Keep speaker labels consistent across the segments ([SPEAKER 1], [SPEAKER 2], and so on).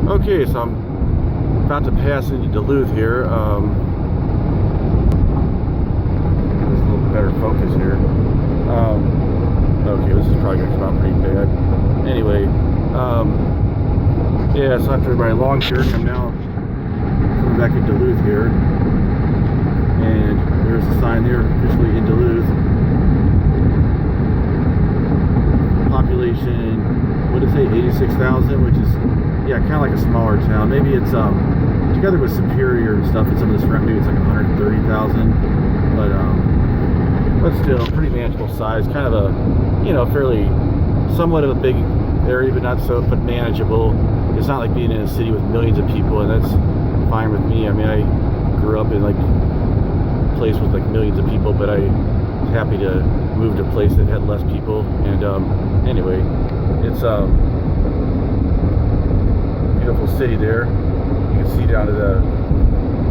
[SPEAKER 1] Okay, so I'm about to pass into Duluth here. There's a little better focus here. Okay, this is probably gonna come out pretty bad. Anyway, yeah, so after my long shirt, I'm now coming back in Duluth here, and there's a sign there, officially in Duluth. Population, what did it say, 86,000, which is, yeah, kind of like a smaller town. Maybe it's together with Superior and stuff, and some of this maybe it's like 130,000, but still pretty manageable size. Kind of a, you know, fairly somewhat of a big area, but not so, but manageable. It's not like being in a city with millions of people, and that's fine with me. I mean, I grew up in like a place with like millions of people, but I was happy to move to a place that had less people. And anyway, it's beautiful city there. You can see down to the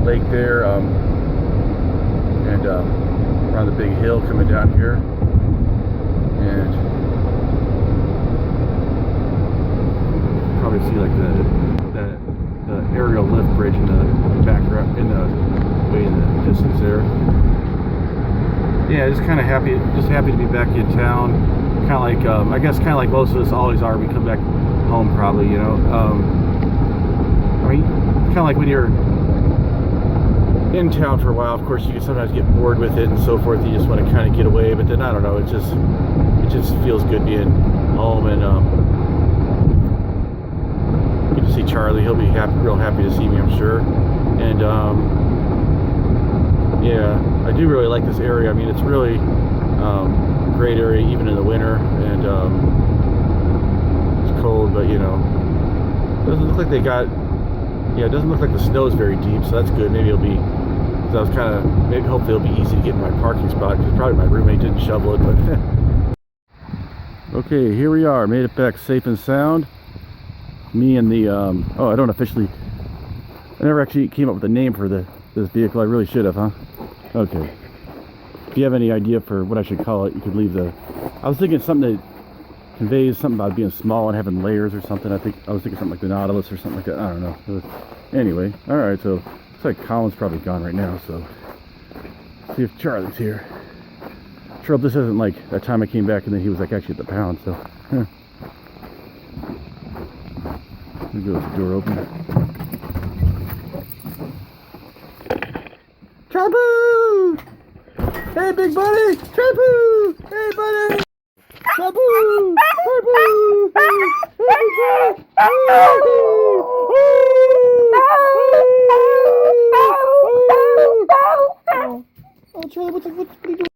[SPEAKER 1] lake there, and around the big hill coming down here, and probably see like the aerial lift bridge in the background, in the way in the distance there. Yeah, just kind of happy to be back in town. Kind of like I guess kind of like most of us always are. We come back home probably, you know. I mean, kind of like when you're in town for a while, of course you can sometimes get bored with it and so forth. You just want to kind of get away, but then I don't know, it just feels good being home. And good to see Charlie. He'll be real happy to see me, I'm sure. And yeah, I do really like this area. I mean, it's really a great area even in the winter, and it's cold, but you know, it doesn't look like they got, yeah, it doesn't look like the snow is very deep, so that's good. Maybe it'll be, because I was kind of, maybe hopefully it'll be easy to get in my parking spot, because probably my roommate didn't shovel it, but okay, here we are, made it back safe and sound. Me and the oh, I don't officially, I never actually came up with a name for this vehicle. I really should have, huh? Okay, if you have any idea for what I should call it, you could leave the, I was thinking something that conveys something about being small and having layers or something. I was thinking something like the Nautilus or something like that. I don't know. Anyway, all right, so looks like Colin's probably gone right now, so see if Charlie's here. Sure hope this isn't like that time I came back and then he was like actually at the pound, so yeah. Let me go with the door open. Chabu! Hey, big buddy! Chabu! Hey, buddy! Chabu! Chabu! Oh, Charlie, what are you doing?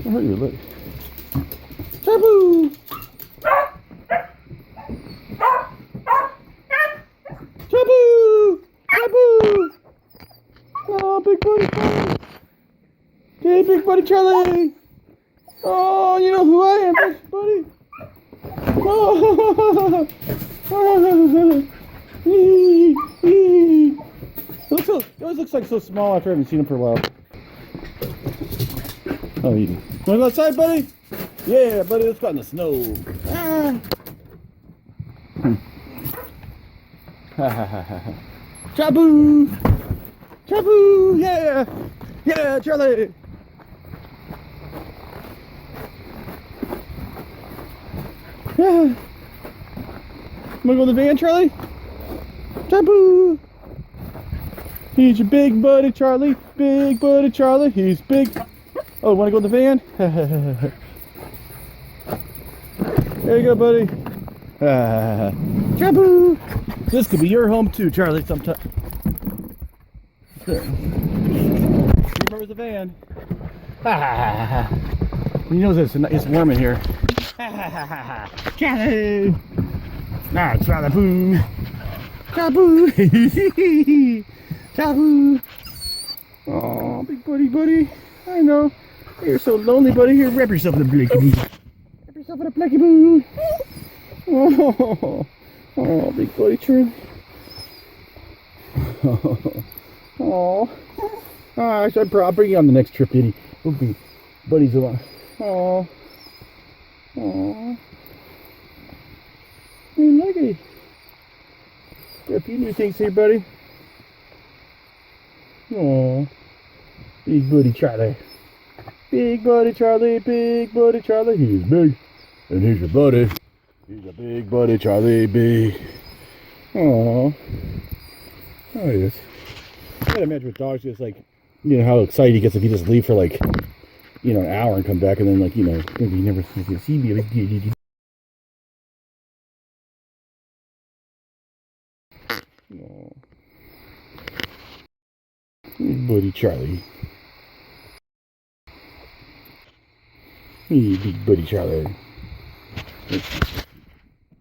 [SPEAKER 1] I'll hurt you, look. Chabu! Chabu! Chabu! Oh, big buddy Charlie! Hey, big buddy Charlie! Oh, you know who I am, big buddy! Oh! It always looks like so small after I haven't seen him for a while. Oh, you wanna go outside, buddy? Yeah, buddy, let's go out in the snow. Chabu! Chabu! Yeah! Yeah, Charlie! Yeah! Wanna go in the van, Charlie? Chabu! He's your big buddy, Charlie. Big buddy, Charlie. He's big. Oh, wanna go in the van? There you go, buddy. Chabu! This could be your home too, Charlie, sometime. He remembers the van. He knows it's warm in here. Charlie! Ah, Charlie! Chabu! Chabu! Oh, big buddy. I know. You're so lonely, buddy. Here, wrap yourself in a blankie boo. Wrap yourself in a blankie boo. Oh, big buddy Charlie. Oh, I'll bring you on the next trip, Eddie. We'll be buddies a lot. Oh, Aww. Hey, look at it. Got a few new things here, buddy. Aww. Big buddy Charlie. Big buddy Charlie, big buddy Charlie. He's big. And here's your buddy. He's a big buddy Charlie, big. Aww. Oh, yes. I gotta imagine with dogs, just like, you know, how excited he gets if you just leave for like, you know, an hour and come back and then, like, you know, maybe he never see me. Aww. Big buddy Charlie. Hey, big buddy Charlie.